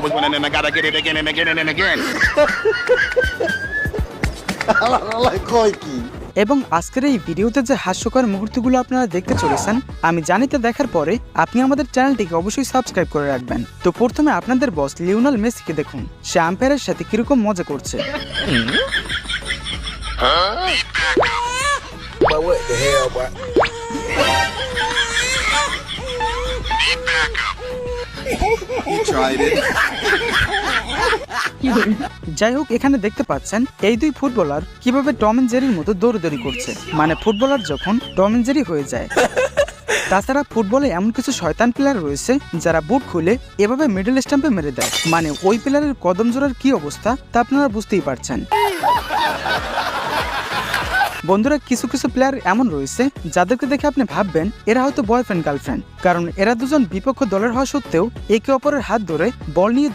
winning and I gotta get it again and again and again. কয় কি এবং আজকের এই ভিডিওতে যে হাস্যকর মুহূর্তগুলো আপনারা দেখতে চলেছেন আমি জানিতে দেখার পরে আপনি আমাদের চ্যানেলটিকে অবশ্যই সাবস্ক্রাইব করে রাখবেন। তো প্রথমে আপনাদের বস লিওনেল মেসিকে দেখুন, সে আম্পায়ারের সাথে কিরকম মজা করছে। But what the hell, boy? He tried it. যাই হোক, এখানে দেখতে পাচ্ছেন এই দুই ফুটবলার কিভাবে টম এন্ড জেরির মতো দৌড়াদৌড়ি করছে, মানে ফুটবলার যখন টম এন্ড জেরি হয়ে যায়। তাছাড়া ফুটবলে এমন কিছু শয়তান প্লেয়ার রয়েছে যারা বুট খুলে এভাবে মিডল স্টাম্পে মেরে দেয়, মানে ওই প্লেয়ারের কদম জোড়ার কি অবস্থা তা আপনারা বুঝতেই পারছেন। বন্ধুরা, কিছু কিছু প্লেয়ার এমন রয়েছে যাদেরকে দেখে আপনি ভাববেন এরা হয়তো বয়ফ্রেন্ড গার্লফ্রেন্ড, কারণ এরা দুজন বিপক্ষ দলের হওয়া সত্ত্বেও একে অপরের হাত ধরে বল নিয়ে